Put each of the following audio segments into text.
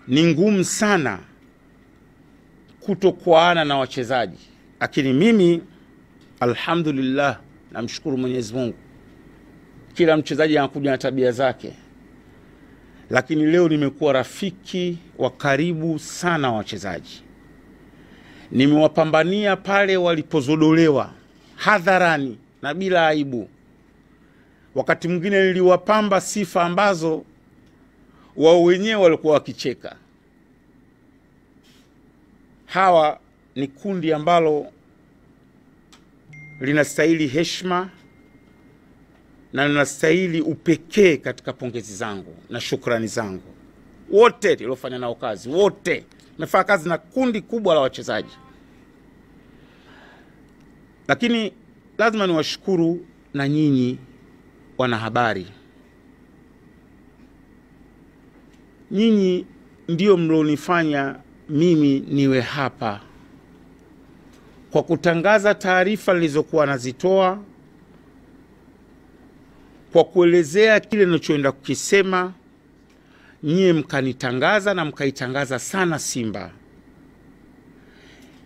ni ngumu sana kutokuana na wachezaji, lakini mimi alhamdulillah namshukuru Mwenyezi Mungu, kila mchezaji anakuja na tabia zake, lakini leo nimekuwa rafiki wa karibu sana wa wachezaji. Nimewapambania pale walipozodolewa hadharani na bila aibu. Wakati mwingine niliwapamba sifa ambazo wao wenyewe walikuwa wakicheka. Hawa ni kundi ambalo linastahili heshima na linastahili upekee katika pongezi zangu na shukrani zangu. Wote niliofanya nao kazi, wote nimefanya kazi na kundi kubwa la wachezaji. Lakini lazima niwashukuru na nyinyi wanahabari. Nyinyi ndio mlionifanya mimi niwe hapa, kwa kutangaza taarifa nilizokuwa nazitoa, kwa kuelezea kile ninachoenda kukisema. Nyie mkanitangaza na mkaitangaza sana Simba.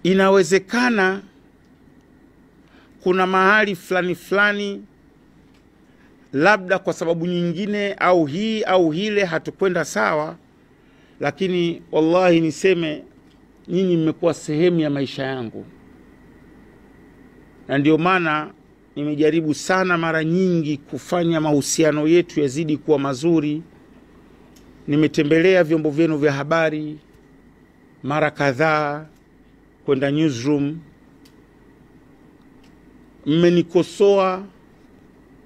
Inawezekana kuna mahali fulani labda kwa sababu nyingine au hii au hile hatukwenda sawa, lakini wallahi niseme nyinyi mmekuwa sehemu ya maisha yangu, na ndio maana nimejaribu sana mara nyingi kufanya mahusiano yetu yazidi kuwa mazuri. Nimetembelea vyombo vyenu vya habari mara kadhaa, kwenda newsroom, mmenikosoa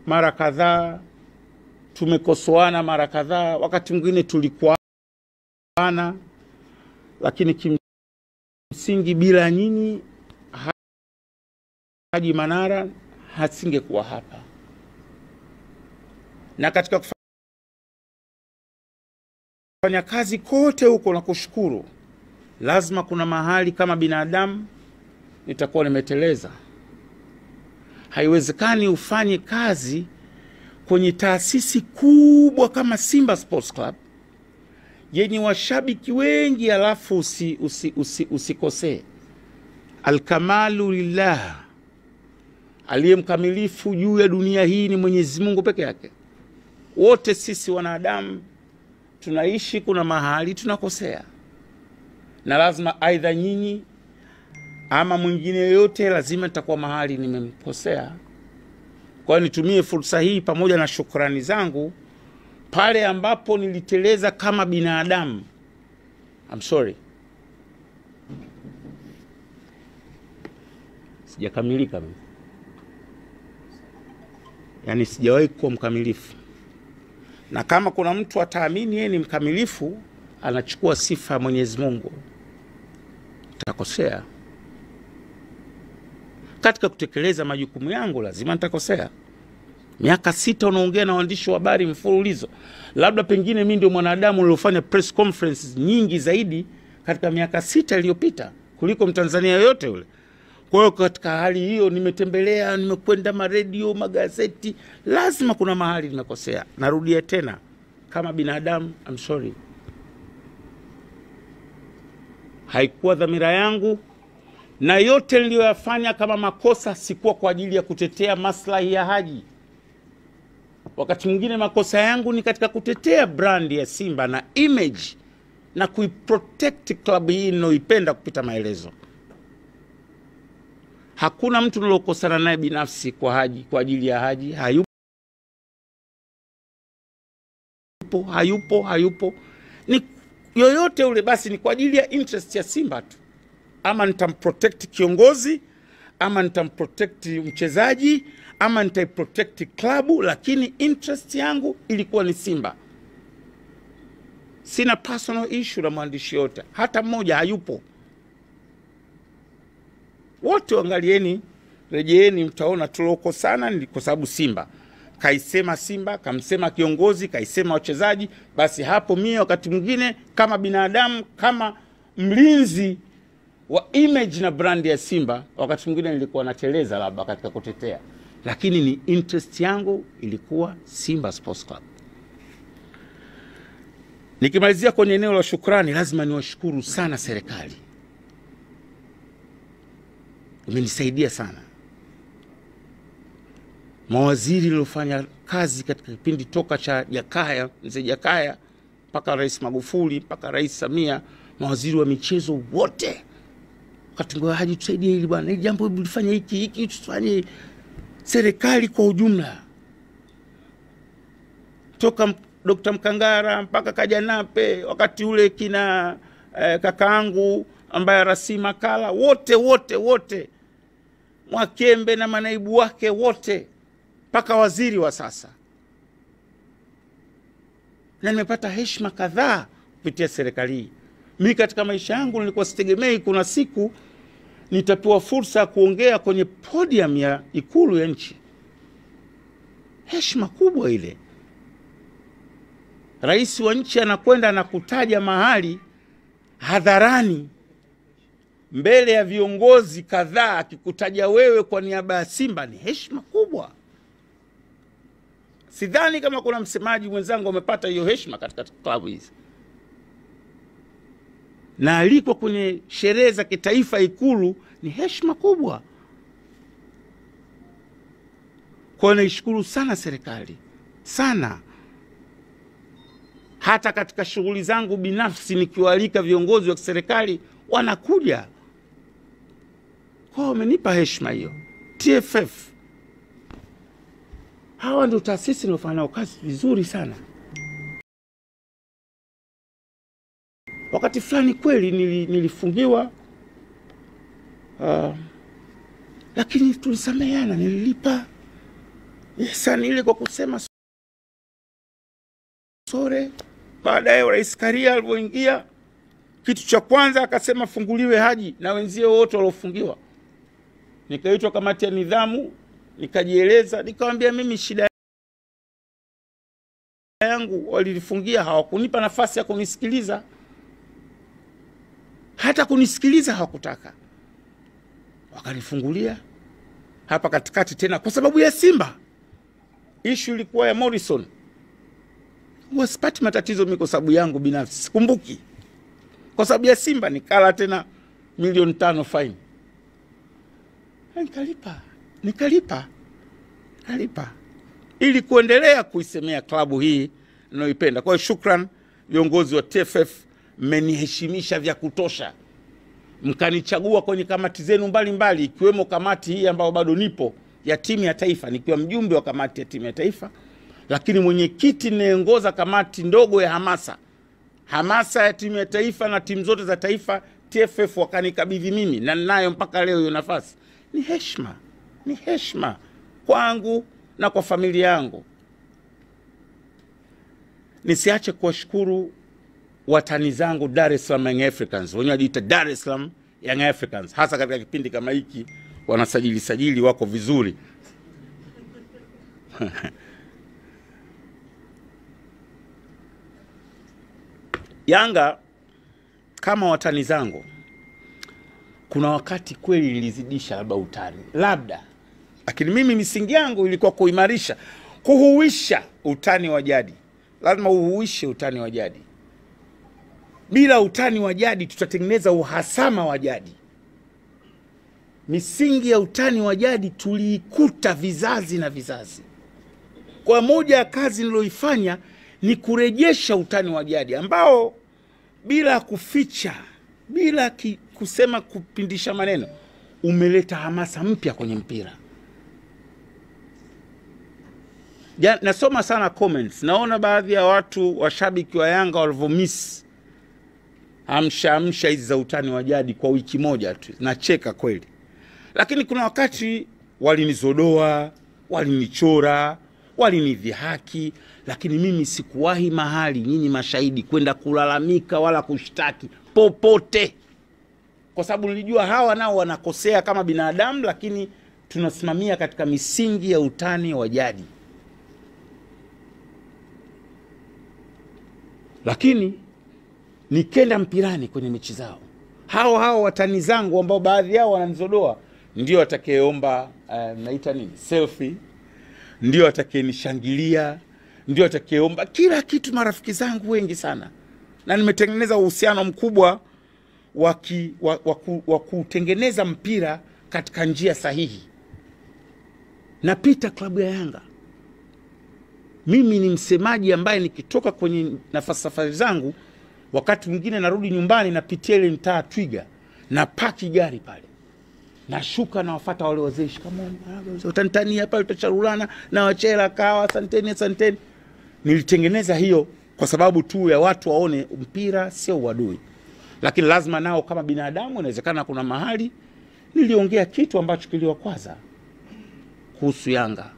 mara kadhaa, tumekosoana mara kadhaa, wakati mwingine tulikuana, lakini kimsingi bila nyinyi Haji Manara hasingekuwa hapa. Na katika kufanya kazi kote huko na kushukuru, lazima kuna mahali kama binadamu nitakuwa nimeteleza. Haiwezekani ufanye kazi kwenye taasisi kubwa kama Simba Sports Club yenye washabiki wengi alafu usikosee. Alkamalu lillah, aliyemkamilifu juu ya dunia hii ni Mwenyezi Mungu peke yake. Wote sisi wanadamu tunaishi, kuna mahali tunakosea, na lazima aidha nyinyi ama mwingine yote lazima nitakuwa mahali nimemkosea. Kwa hiyo nitumie fursa hii pamoja na shukrani zangu pale ambapo niliteleza kama binadamu. I'm sorry. Sijakamilika mimi. Yani sijawahi kuwa mkamilifu. Na kama kuna mtu ataamini yeye ni mkamilifu, anachukua sifa ya Mwenyezi Mungu, nitakosea. Katika kutekeleza majukumu yangu lazima nitakosea. Miaka 6 unaongea na waandishi wa habari mfululizo. Labda pengine mimi ndio mwanadamu niliyofanya press conferences nyingi zaidi katika miaka 6 iliyopita kuliko Mtanzania yote yule. Kwa hiyo katika hali hiyo nimetembelea, nimekwenda maredio, magazeti, lazima kuna mahali nimekosea. Narudia tena, kama binadamu, I'm sorry. Haikuwa dhamira yangu, na yote niliyoyafanya kama makosa sikuwa kwa ajili ya kutetea maslahi ya Haji. Wakati mwingine makosa yangu ni katika kutetea brand ya Simba na image na kuiprotect club hii ninayoipenda kupita maelezo. Hakuna mtu nilokosana naye binafsi kwa Haji, kwa ajili ya Haji. Hayupo. Ni yoyote ule basi ni kwa ajili ya interest ya Simba tu. Ama nitamprotect kiongozi, ama nitamprotect mchezaji, ama nitaiprotect klabu, lakini interest yangu ilikuwa ni Simba. Sina personal issue na mwandishi yote, hata mmoja hayupo. Wote angalieni, rejeeni, mtaona tulokosana ni kwa sababu Simba. Kaisema Simba, kamsema kiongozi, kaisema wachezaji, basi hapo mimi wakati mwingine kama binadamu, kama mlinzi wa image na brand ya Simba, wakati mwingine nilikuwa nateleza labda katika kutetea, lakini ni interest yangu ilikuwa Simba Sports Club. Nikimalizia kwenye eneo la shukrani, lazima niwashukuru sana serikali. Imenisaidia sana. Mawaziri waliofanya kazi katika kipindi toka cha Jakaya, mzee Jakaya, mpaka Rais Magufuli, mpaka Rais Samia, mawaziri wa michezo wote. Wakati ngoja Haji tusaidie hili bwana, hili jambo lifanye hiki tufanye. Serikali kwa ujumla. Toka Dr. Mkangara mpaka Kajanape, wakati ule kina kakaangu ambaye Rasi Makala, wote Mwakembe na manaibu wake wote, mpaka waziri wa sasa. Na nimepata heshima kadhaa kupitia serikali. Mimi katika maisha yangu nilikuwa sitegemei kuna siku nitapewa fursa kuongea kwenye podium ya Ikulu ya nchi. Heshima kubwa ile. Rais wa nchi anakwenda na kutaja mahali hadharani mbele ya viongozi kadhaa, akikutaja wewe kwa niaba ya Simba, ni heshima kubwa. Sidhani kama kuna msemaji mwenzangu amepata hiyo heshima katika klabu hizi. Na aliko kwenye sherehe za kitaifa Ikulu, ni heshima kubwa. Kwa naishukuru sana serikali. Sana. Hata katika shughuli zangu binafsi nikiwaalika viongozi wa serikali wanakuja. Kwa wamenipa heshima hiyo. TFF. Hawa ndio taasisi nilofanya nao kazi vizuri sana. Wakati fulani kweli nilifungiwa, lakini tulisameheana, nililipa ihsani ile kwa kusema sore. Baadaye Rais Karia alipoingia, kitu cha kwanza akasema funguliwe Haji na wenzie wote waliofungiwa. Nikaitwa kamati ya nidhamu, nikajieleza, nikamwambia mimi shida yangu walilifungia, hawakunipa nafasi ya kunisikiliza. Hata kunisikiliza hawakutaka. Wakanifungulia hapa katikati tena kwa sababu ya Simba. Issue ilikuwa ya Morrison. Wasipati matatizo mimi kwa sababu yangu binafsi, sikumbuki. Kwa sababu ya Simba nikala tena milioni 5 fine. Nikalipa. Ili kuendelea kuisemea klabu hii ninayoipenda. Kwa hiyo shukran viongozi wa TFF, mmeniheshimisha vya kutosha. Mkanichagua kwenye kamati zenu mbalimbali, ikiwemo kamati hii ambayo bado nipo ya timu ya taifa, nikiwa mjumbe wa kamati ya timu ya taifa, lakini mwenyekiti ninayeongoza kamati ndogo ya hamasa ya timu ya taifa na timu zote za taifa. TFF wakanikabidhi mimi na ninayo mpaka leo hiyo nafasi. Ni heshima kwangu na kwa familia yangu. Nisiache kuwashukuru watani zangu Dar es Salaam Young Africans, wenyewe wanajiita Dar es Salaam Young Africans, hasa katika kipindi kama hiki wanasajili wako vizuri. Yanga kama watani zangu, kuna wakati kweli nilizidisha labda utani, lakini mimi misingi yangu ilikuwa kuimarisha, kuhuisha utani wa jadi. Lazima uhuishe utani wa jadi. Bila utani wa jadi tutatengeneza uhasama wa jadi. Misingi ya utani wa jadi tuliikuta vizazi na vizazi. Kwa moja ya kazi niloifanya ni kurejesha utani wa jadi ambao bila kuficha, bila kusema kupindisha maneno, umeleta hamasa mpya kwenye mpira. Nasoma sana comments. Naona baadhi ya watu washabiki wa Yanga walivyomiss amsha hizi za utani wa jadi kwa wiki moja tu. Nacheka kweli. Lakini kuna wakati walinizodoa, walinichora, walinidhihaki, lakini mimi sikuwahi mahali, nyinyi mashahidi, kwenda kulalamika wala kushtaki popote. Kwa sababu nilijua hawa nao wanakosea kama binadamu, lakini tunasimamia katika misingi ya utani wa jadi. Lakini nikenda mpirani kwenye mechi zao, hao watani zangu ambao baadhi yao wananizodoa, ndio atakayeomba naita nini, selfie, ndio atakayenishangilia, ndio atakayeomba kila kitu. Marafiki zangu wengi sana na nimetengeneza uhusiano mkubwa wa kutengeneza mpira katika njia sahihi. Napita klabu ya Yanga. Mimi ni msemaji ambaye nikitoka kwenye safari zangu, wakati mwingine narudi nyumbani napitia ile mtaa Twiga, na paki gari pale, nashuka na wafuata wale wazee, shikamoni, utantania pale, tutacharulana na wachela kawa, asanteni asanteni. Nilitengeneza hiyo kwa sababu tu ya watu waone mpira sio uadui. Lakini lazima nao kama binadamu, inawezekana kuna mahali niliongea kitu ambacho kiliwakwaza kuhusu Yanga.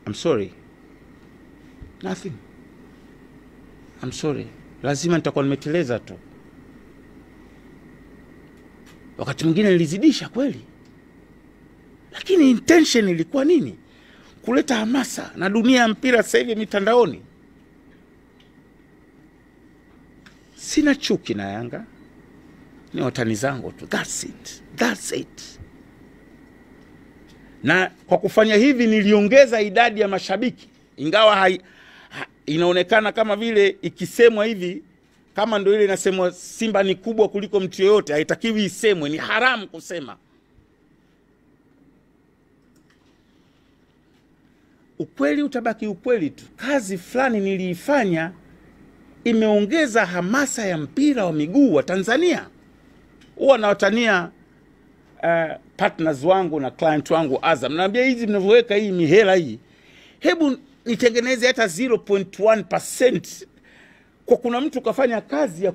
I'm sorry. Nothing. I'm sorry. Lazima nitakuwa nimeteleza tu. Wakati mwingine nilizidisha kweli. Lakini intention ilikuwa nini? Kuleta hamasa na dunia ya mpira sasa hivi mitandaoni. Sina chuki na Yanga. Ni watani zangu tu. That's it. That's it. Na kwa kufanya hivi niliongeza idadi ya mashabiki. Ingawa inaonekana kama vile ikisemwa hivi, kama ndio ile inasemwa Simba ni kubwa kuliko mtu yoyote, haitakiwi isemwe, ni haramu kusema. Ukweli utabaki ukweli tu. Kazi fulani niliifanya imeongeza hamasa ya mpira wa miguu wa Tanzania. Huwa nawatania partners wangu na client wangu Azam, naambia hizi mnavyoweka hii mihela hii, hebu nitengeneze hata 0.1%. Kwa kuna mtu kafanya kazi ya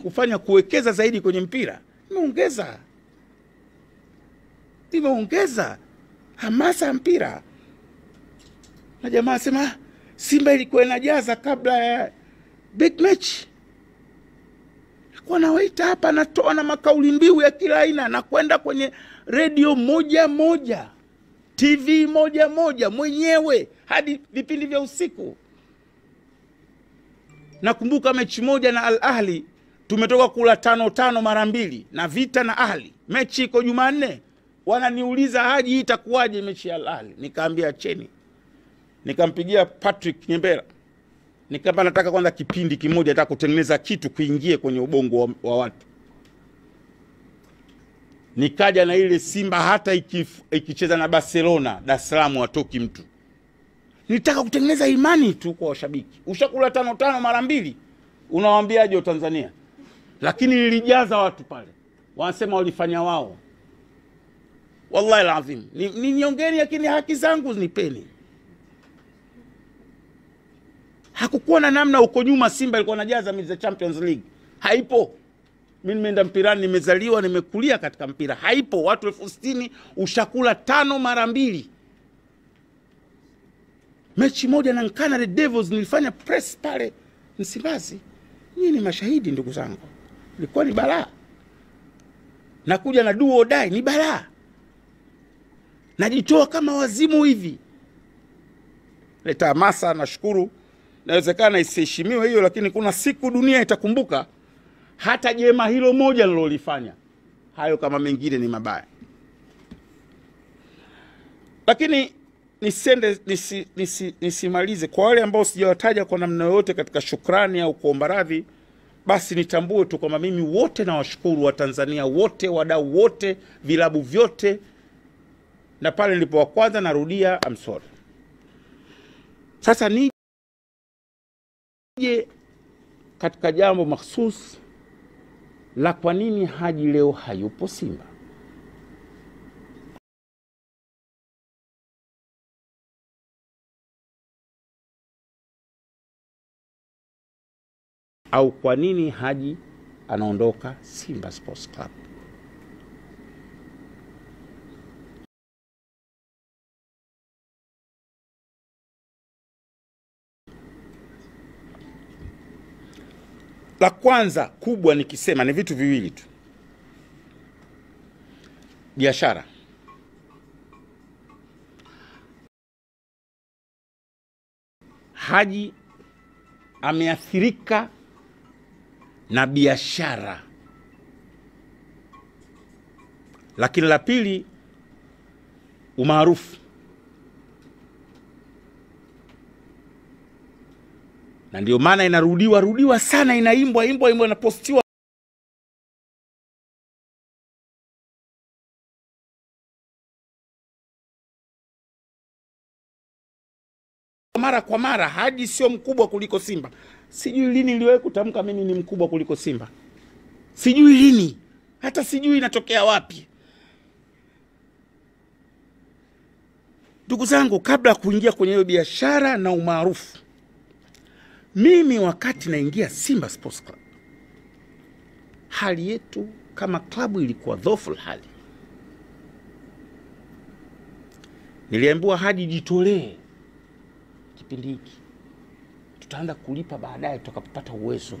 kufanya kuwekeza zaidi kwenye mpira, imeongeza hamasa ya mpira. Na jamaa sema Simba ilikuwa inajaza kabla ya big match. Kwa nawaita hapa, natoa na makauli mbiu ya kila aina, na kwenda kwenye radio moja, TV moja mwenyewe, hadi vipindi vya usiku. Nakumbuka mechi moja na Al Ahli, tumetoka kula 5-5 mara 2 na Vita na Ahli. Mechi iko Jumanne. Wananiuliza Haji, hii itakuwaje mechi ya Al Ahli? Nikaambia cheni. Nikampigia Patrick Nyembera. Nikamba nataka kwanza kipindi kimoja, nataka kutengeneza kitu kuingie kwenye ubongo wa watu. Nikaja na ile Simba hata ikicheza na Barcelona, Dar es Salaam watoki mtu. Nitaka kutengeneza imani tu kwa washabiki. Ushakula 5-5 mara 2, unawaambiaje Tanzania? Lakini nilijaza watu pale. Wanasema walifanya wao. Wallahi alazim. Niongeni, lakini haki zangu nipeni. Hakukuwa na namna. Uko nyuma Simba ilikuwa inajaza mechi za Champions League. Haipo. Mimi nimeenda mpirani, nimezaliwa, nimekulia katika mpira. Haipo. Watu 60,000 ushakula 5 mara 2. Mechi moja na Nkana Red Devils nilifanya press pale Msimbazi. Nyinyi ni mashahidi ndugu zangu. Ilikuwa ni balaa. Nakuja na duo dai, ni balaa. Najitoa kama wazimu hivi. Leta hamasa, nashukuru. Inawezekana isiheshimiwe hiyo, lakini kuna siku dunia itakumbuka hata jema hilo moja nilolifanya. Hayo kama mengine ni mabaya. Lakini nisimalize kwa wale ambao sijawataja kwa namna yoyote katika shukrani au kuomba radhi. Basi nitambue tu kwamba mimi wote na washukuru wa Tanzania wote, wadau wote, vilabu vyote, na pale nilipo wa kwanza narudia I'm sorry. Sasa nije katika jambo mahsusi la kwa nini Haji leo hayupo Simba. Au kwa nini Haji anaondoka Simba Sports Club. La kwanza kubwa nikisema ni vitu viwili tu. Biashara. Haji ameathirika na biashara. Lakini la pili, umaarufu. na ndio maana inarudiwa sana, inaimbwa inapostiwa mara kwa mara. Haji sio mkubwa kuliko Simba. Sijui lini niliwahi kutamka mimi ni mkubwa kuliko Simba. Sijui lini. Hata sijui inatokea wapi. Ndugu zangu, kabla kuingia kwenye hiyo biashara na umaarufu, mimi wakati naingia Simba Sports Club, hali yetu kama klabu ilikuwa dhaifu hali. Niliambiwa Haji jitolee kipindi hiki, tutaanza kulipa baadaye tutakapopata uwezo.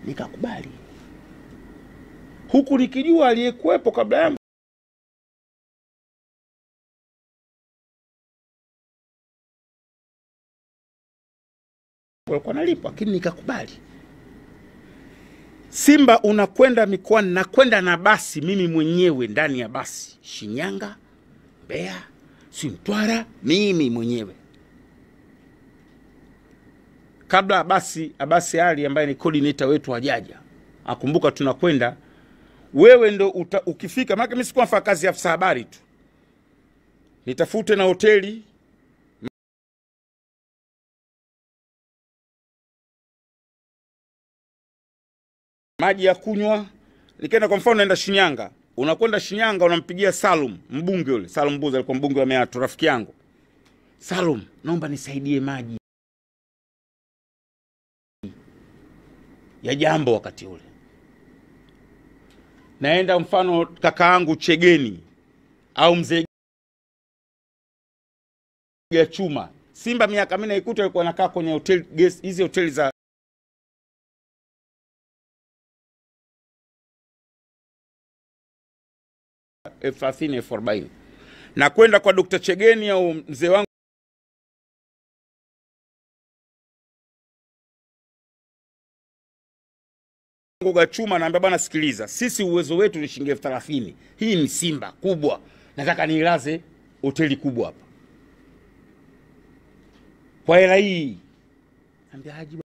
Nikakubali, huku nikijua aliyekuwepo kabla yangu walikuwa nalipa, lakini nikakubali. Simba unakwenda mikoani, nakwenda na basi mimi mwenyewe, ndani ya basi, Shinyanga, Mbeya, Mtwara, mimi mwenyewe. Kabla Abasi Ali ambaye ni coordinator wetu hajaja, akumbuka tunakwenda, wewe ndo ukifika, maana mimi sikuwa nafanya kazi ya afisa habari tu, nitafute na hoteli, maji ya kunywa. Nikaenda kwa mfano naenda Shinyanga, unakwenda Shinyanga unampigia Salum, mbunge yule, Salum Mbuza alikuwa mbunge wa Meatu, rafiki yangu. Salum, naomba nisaidie maji ya Jambo wakati ule. Naenda mfano kakaangu Chegeni au mzee ya Chuma. Simba miaka mimi naikuta alikuwa anakaa kwenye hotel guest, hizi hoteli za F30 F40. Na kwenda kwa Dr. Chegeni au mzee wangu Gachuma, naambia bwana sikiliza, sisi uwezo wetu ni shilingi 30,000. Hii ni Simba kubwa, nataka nilaze hoteli kubwa hapa kwa hela hii. Naambia Haji,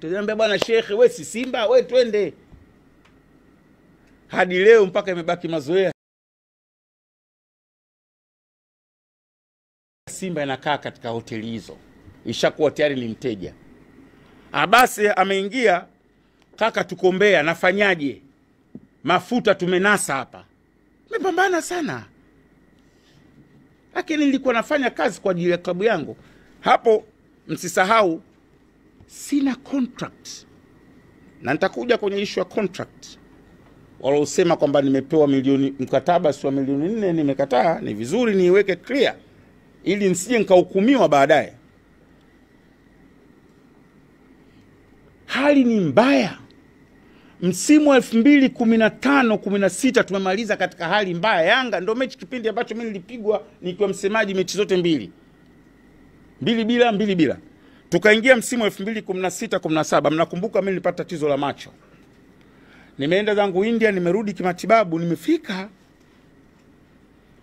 naambia bwana Sheikh, wewe si Simba, wewe twende. Hadi leo mpaka imebaki mazoea, Simba inakaa katika hoteli hizo, ishakuwa tayari ni mteja. Abasi ameingia, kaka tukombea, nafanyaje? Mafuta tumenasa hapa. Nimepambana sana, lakini nilikuwa nafanya kazi kwa ajili ya klabu yangu. Hapo msisahau sina contract, na nitakuja kwenye issue ya contract. Wala usema kwamba nimepewa milioni, mkataba si wa milioni 4 nimekataa, ni vizuri niweke clear ili nisije nikahukumiwa baadaye. Hali ni mbaya. Msimu wa 2015-16 tumemaliza katika hali mbaya. Yanga ndio mechi kipindi ambacho mimi nilipigwa nikiwa msemaji mechi zote mbili bila. Tukaingia msimu wa 2016-17, mnakumbuka mimi nilipata tatizo la macho. Nimeenda zangu India, nimerudi kimatibabu, nimefika.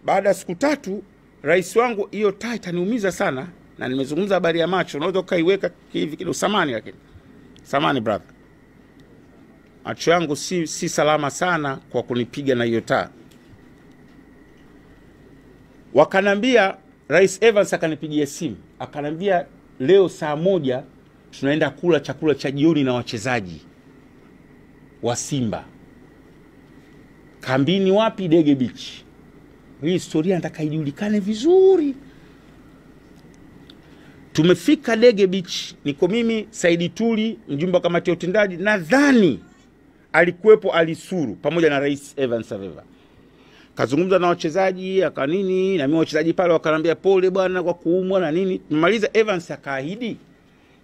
Baada ya siku 3, rais wangu, hiyo taa itaniumiza sana, na nimezungumza habari ya macho, unaweza ukaiweka hivi kidogo, samani, lakini samani brother, macho yangu si salama sana kwa kunipiga na hiyo taa. Wakanambia, Rais Evans akanipigia simu, akanambia leo saa 1 tunaenda kula chakula cha jioni na wachezaji wa Simba. Kambini wapi? Dege Beach. Hii historia nataka ijulikane vizuri. Tumefika Dege Beach, niko mimi, Saidi Tuli, mjumbe wa kamati ya utendaji, nadhani alikuwepo Alisuru pamoja na Rais Evans Aveva. Kazungumza na wachezaji akanini, na mimi wachezaji pale wakanambia pole bwana kwa kuumwa na nini. Tumemaliza, Evans akaahidi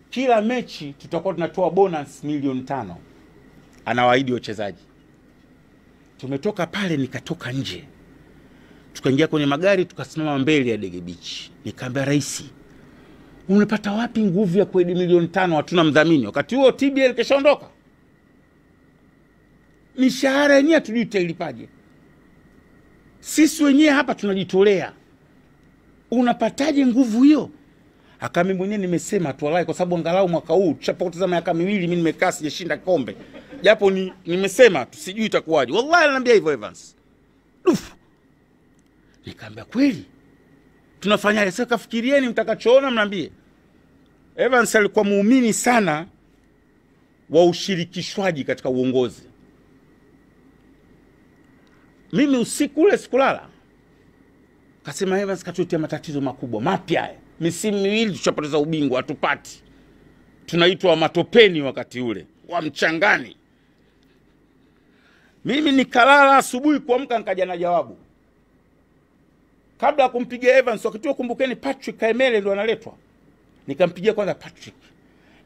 kila mechi tutakuwa tunatoa bonus milioni 5. Anawaahidi wachezaji. Tumetoka pale, nikatoka nje, tukaingia kwenye magari, tukasimama mbele ya Dege Beach. Nikamwambia Rais, unapata wapi nguvu ya kuahidi milioni 5? Hatuna mdhamini. Wakati huo TBL keshaondoka, mishahara yenyewe hatujui tutalipaje. Sisi wenyewe hapa tunajitolea, unapataje nguvu hiyo? Akami mwenyewe nimesema tu wallahi, kwa sababu angalau mwaka huu tushapoteza miaka 2 mimi nimekaa sijashinda kombe. Japo nimesema tu sijui itakuwaje. Wallahi ananiambia hivyo Evans. Nikamwambia kweli? Tunafanyaje sasa? Kafikirieni mtakachoona mnaambie. Evans alikuwa muumini sana wa ushirikishwaji katika uongozi. Mimi usiku ule sikulala. Kasema Evans katutia matatizo makubwa mapya. Misimu 2 tushapoteza ubingwa hatupati. Tunaitwa matopeni wakati ule, wa mchangani. Mimi nikalala, asubuhi kuamka nikaja na jawabu. Kabla kumpigia Evans, wakati huo kumbukeni Patrick Kaemele ndo analetwa. Nikampigia kwanza Patrick.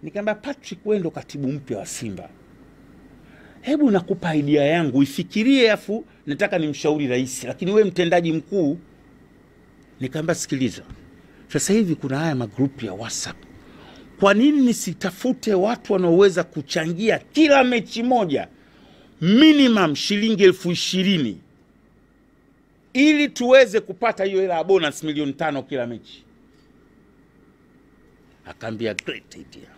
Nikamwambia Patrick, wewe ndo katibu mpya wa Simba. Hebu nakupa idea yangu, ifikirie afu nataka nimshauri rais, lakini wewe mtendaji mkuu. Nikamwambia sikiliza. Sasa hivi kuna haya magrupu ya WhatsApp. Kwa nini nisitafute watu wanaoweza kuchangia kila mechi moja minimum shilingi 20,000 ili tuweze kupata hiyo hela ya bonus milioni 5 kila mechi? Akaambia great idea.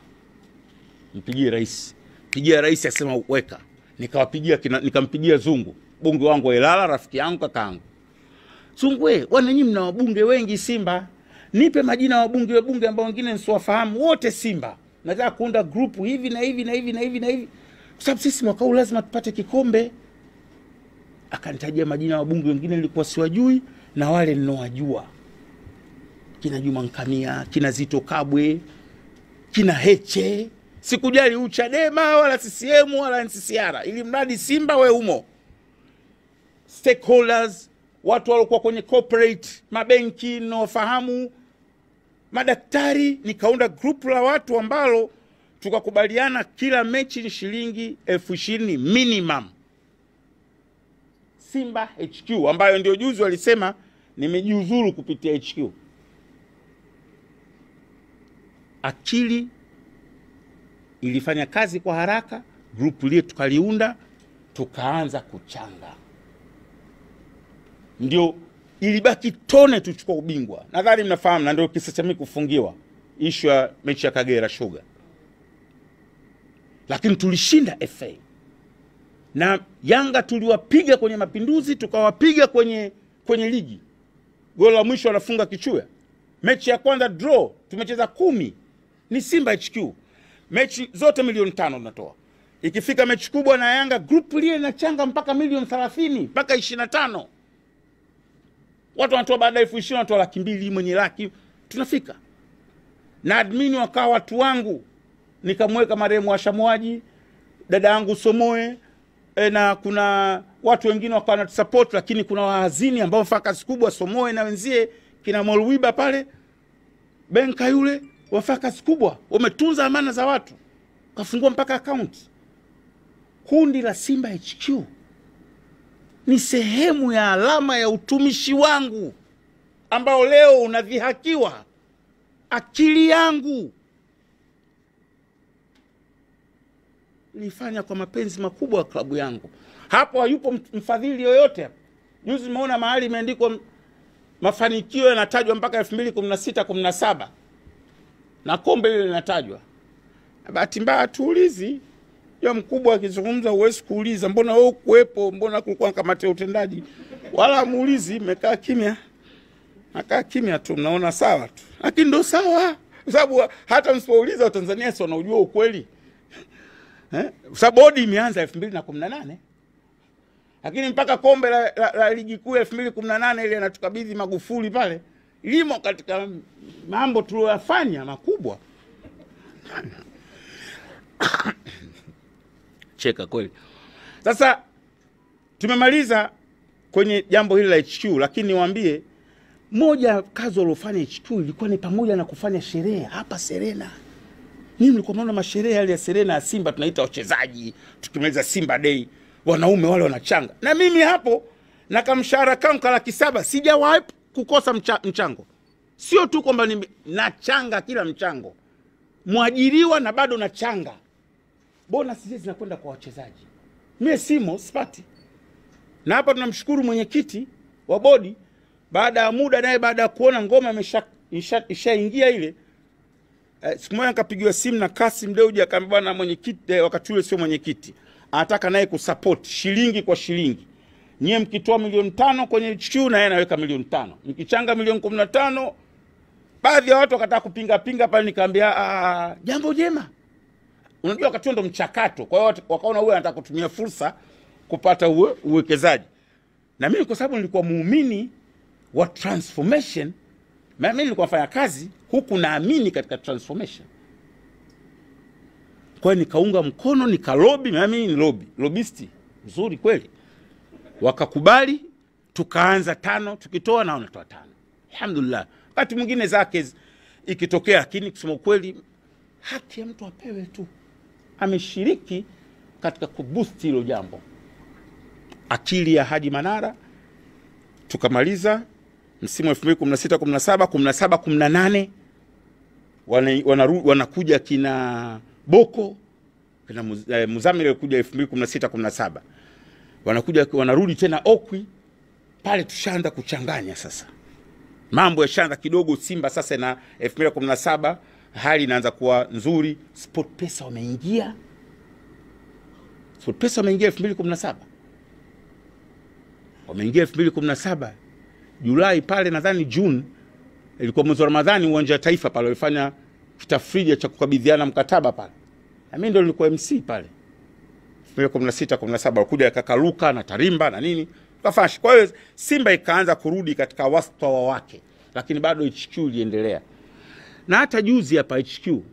Mpigie rais. Pigia rais asema weka. Nikampigia Zungu, bunge wangu wa Ilala, rafiki yangu kakaangu. Zungu, wana nyinyi mna wabunge wengi Simba. Nipe majina ya wabunge ambao wengine nisiwafahamu wote Simba. Nataka kuunda grupu hivi na hivi na hivi na hivi na hivi. Kwa sababu sisi mwaka huu lazima tupate kikombe. Akanitajia majina ya wabunge wengine nilikuwa siwajui na wale ninowajua. Kina Juma Nkamia, kina Zito Kabwe, kina Heche. Sikujali Chadema wala CCM wala NCCR. Ili mradi Simba we umo. Stakeholders, watu waliokuwa kwenye corporate, mabenki naofahamu, madaktari. Nikaunda group la watu ambalo tukakubaliana kila mechi ni shilingi 20,000 minimum. Simba HQ, ambayo ndio juzi walisema nimejiuzuru kupitia HQ. Akili ilifanya kazi kwa haraka, group lile tukaliunda, tukaanza kuchanga. Ndio ilibaki tone tuchukua ubingwa. Nadhani mnafahamu, na ndio kisa cha mimi kufungiwa issue ya mechi ya Kagera Sugar. Lakini tulishinda FA. Na Yanga tuliwapiga kwenye Mapinduzi, tukawapiga kwenye ligi. Goli la mwisho anafunga Kichuya. Mechi ya kwanza draw, tumecheza 10. Ni Simba HQ. Mechi zote milioni 5 tunatoa. Ikifika mechi kubwa na Yanga, group lile linachanga mpaka milioni 30, mpaka 25. Watu wanatoa baada ya 20,000 wanatoa 200,000, mwenye laki, tunafika. Na admin wakawa watu wangu. Nikamweka marehemu Ashamuaji, dada yangu Somoe, na kuna watu wengine wakawa na support, lakini kuna wahazini ambao wafanya kazi kubwa, Somoe na wenzie, kina Molwiba pale, Benka yule, wafanya kazi kubwa, wametunza amana za watu. Kafungua mpaka account. Kundi la Simba HQ ni sehemu ya alama ya utumishi wangu ambao leo unadhihakiwa. Akili yangu nilifanya kwa mapenzi makubwa ya klabu yangu. Hapo hayupo mfadhili yoyote. Juzi nimeona mahali imeandikwa mafanikio yanatajwa mpaka 2016-17. Na kombe lile linatajwa. Bahati mbaya tuulizi. Ya mkubwa akizungumza uwezi kuuliza mbona wewe kuwepo, mbona kulikuwa kamati ya utendaji. Wala muulizi, mekaa kimya. Nakaa kimya tu, mnaona sawa tu. Lakini ndo sawa. Kwa sababu hata msipouliza Watanzania si wanaujua ukweli. Sababu bodi imeanza 2018. Lakini mpaka kombe la ligi kuu 2018 ile anatukabidhi Magufuli pale, limo katika mambo tuliyofanya makubwa. Cheka kweli. Sasa tumemaliza kwenye jambo hili la HQ, lakini niwaambie moja kazi walofanya HQ ilikuwa ni pamoja na kufanya sherehe hapa Serena. Mimi nilikuwa naona masherehe yale ya Serena ya Simba, tunaita wachezaji, tukimaliza Simba Day, wanaume wale wanachanga. Na mimi hapo na kamshahara kangu kala 700, sijawahi kukosa mchango. Sio tu kwamba nachanga kila mchango. Mwajiriwa na bado nachanga. Bonus hizi zinakwenda kwa wachezaji. Mimi simo sipati. Na hapa tunamshukuru mwenyekiti wa bodi, baada ya muda naye baada ya kuona ngoma ishaingia ile, Siku moja nikapigiwa simu na Kasim Deuji, akaambia bwana mwenyekiti, wakati ule sio mwenyekiti, anataka naye kusupport shilingi kwa shilingi. Nyie mkitoa milioni 5 kwenye HQ na yeye anaweka milioni 5. Mkichanga milioni 15, baadhi ya watu wakataka kupinga pale, nikamwambia jambo jema. Unajua wakati ndo mchakato. Kwa hiyo wakaona wewe anataka kutumia fursa kupata uwekezaji. Na mimi kwa sababu nilikuwa muumini wa transformation, mimi nilikuwa nafanya kazi huku naamini katika transformation. Kwa hiyo nikaunga mkono, nikalobi, mimi ni lobisti mzuri kweli. Wakakubali, tukaanza 5, tukitoa na wanatoa 5. Alhamdulillah. Wakati mwingine zake ikitokea, lakini kusema ukweli haki ya mtu apewe tu. Ameshiriki katika kuboost hilo jambo. Akili ya Haji Manara. Tukamaliza msimu 2016 17 18 wanakuja kina Boko, kina Muzamil kuja 2016 17. Wanakuja wanarudi tena Okwi. Pale tushaanza kuchanganya sasa. Mambo yashaanza kidogo Simba sasa, na 2017 hali inaanza kuwa nzuri. SportPesa wameingia. SportPesa wameingia 2017. Wameingia 2017 Julai pale, nadhani June ilikuwa mwezi wa Ramadhani, uwanja wa Taifa pale walifanya kitafrija cha kukabidhiana mkataba pale. Na mimi ndo nilikuwa MC pale. 2016 17 walikuja Kakaluka na Tarimba na nini. Kafashi. Kwa hiyo Simba ikaanza kurudi katika wastawa wake, lakini bado HQ iliendelea. Na hata juzi hapa HQ,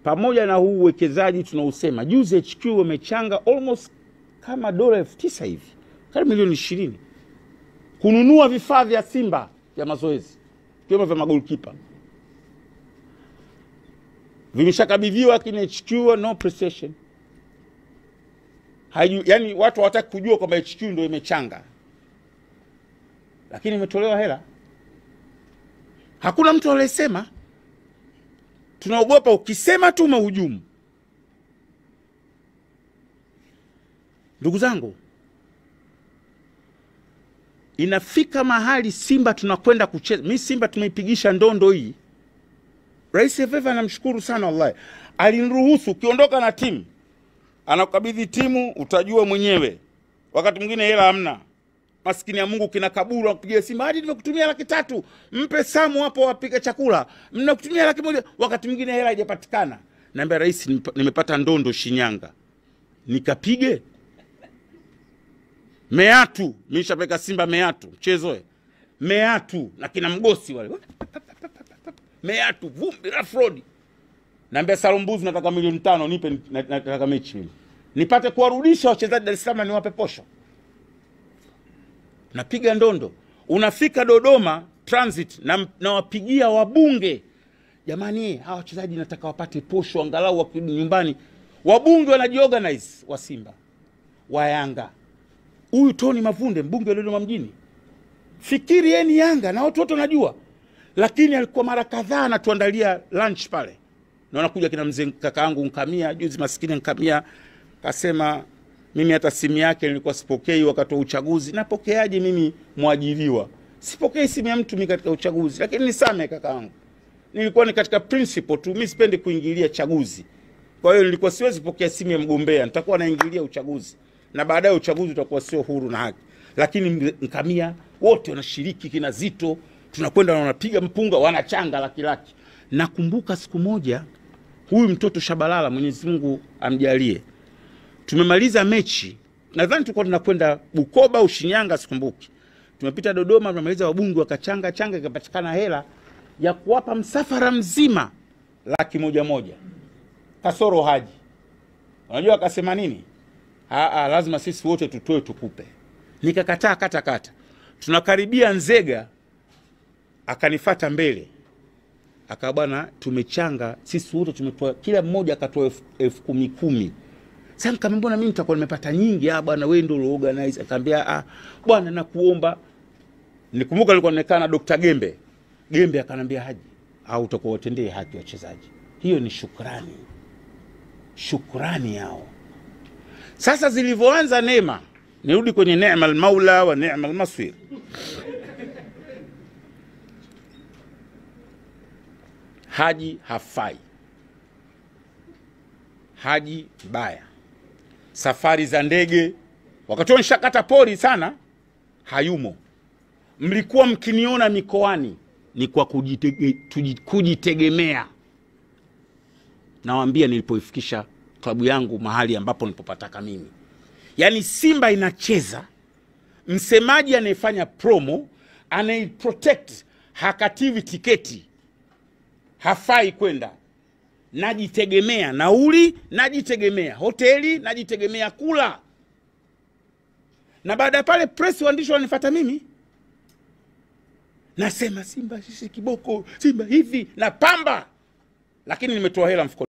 pamoja na huu uwekezaji tunausema, juzi HQ wamechanga almost kama $9,000 hivi, karibu milioni 20 kununua vifaa vya Simba vya mazoezi, kiwemo vya magolikipa. Vimeshakabidhiwa, lakini HQ no precision. Yani watu hawataka kujua kwamba HQ ndio imechanga, lakini imetolewa hela. Hakuna mtu aliyesema. Tunaogopa ukisema tu mahujumu. Ndugu zangu, inafika mahali Simba tunakwenda kucheza. Mimi Simba tumeipigisha ndondo hii. Rais FF anamshukuru sana wallahi. Aliniruhusu ukiondoka na timu, anakabidhi timu, utajua mwenyewe. Wakati mwingine hela hamna. Maskini ya Mungu kina Kaburu akupigia Simba, hadi nimekutumia 300, mpe Samu hapo wapike chakula. Mnakutumia 100, wakati mwingine hela haijapatikana. Naambia rais, nimepata ndondo Shinyanga. Nikapige Meatu, mimi nishapeka Simba Meatu, mchezo Meatu na kina Mgosi wale. Meatu, vumbi, rough road. Naambia Salombuzi, nataka milioni 5, nipe, nataka mechi mimi. Nipate kuwarudisha wachezaji Dar es Salaam, niwape posho. Napiga ndondo. Unafika Dodoma transit na wapigia wabunge. Jamani, hawa wachezaji nataka wapate posho angalau wakirudi nyumbani. Wabunge wanajiorganize, wa Simba, wa Yanga. Huyu Tony Mavunde, mbunge wa Dodoma mjini. Fikiri yeye ni Yanga na watu wote wanajua. Lakini alikuwa mara kadhaa anatuandalia lunch pale. Na wanakuja kina mzee kakaangu Nkamia, juzi maskini Nkamia kasema mimi hata simu yake nilikuwa sipokei wakati wa uchaguzi. Napokeaje mimi mwajiriwa? Sipokei simu ya mtu mimi katika uchaguzi. Lakini nisame kakaangu, nilikuwa ni katika principle tu, mimi sipendi kuingilia chaguzi. Kwa hiyo nilikuwa siwezi kupokea simu ya mgombea, nitakuwa naingilia uchaguzi. Na baadaye uchaguzi utakuwa sio huru na haki. Lakini Nkamia wote wanashiriki, kina Zito, tunakwenda na wanapiga mpunga, wanachanga laki. Nakumbuka siku moja huyu mtoto Shabalala, Mwenyezi Mungu amjalie, tumemaliza mechi, nadhani tulikuwa tunakwenda Bukoba au Shinyanga sikumbuki. Tumepita Dodoma, tumemaliza, wabunge wakachanga ikapatikana hela ya kuwapa msafara mzima $100,000. Kasoro Haji. Unajua akasema nini? Lazima sisi wote tutoe tukupe. Nikakataa kata. Tunakaribia Nzega, akanifuata mbele. Akabana, tumechanga sisi wote, tumetoa, kila mmoja akatoa 10,000. Sasa kama mbona mimi nitakuwa nimepata nyingi? Bwana wewe ndio organize. Akamwambia bwana nakuomba. Nikumbuka nilikuwa naonekana Dr. Gembe akanambia Haji, utakuwa watendee haki wachezaji. Hiyo ni shukrani yao. Sasa zilivyoanza neema, nirudi kwenye neema al-Maula wa neema al-Masir. Haji hafai. Haji Mbaya. Safari za ndege, wakati nishakata pori sana, hayumo. Mlikuwa mkiniona mikoani ni kwa kujitegemea. Nawaambia nilipoifikisha klabu yangu mahali ambapo nilipopataka mimi. Yani Simba inacheza, msemaji anayefanya promo, anaiprotect, hakativi tiketi, hafai kwenda. Najitegemea nauli, najitegemea hoteli, najitegemea kula. Na baada ya pale press waandishi wanifuata mimi. Nasema Simba sisi kiboko, Simba hivi na pamba. Lakini nimetoa hela mfukoni.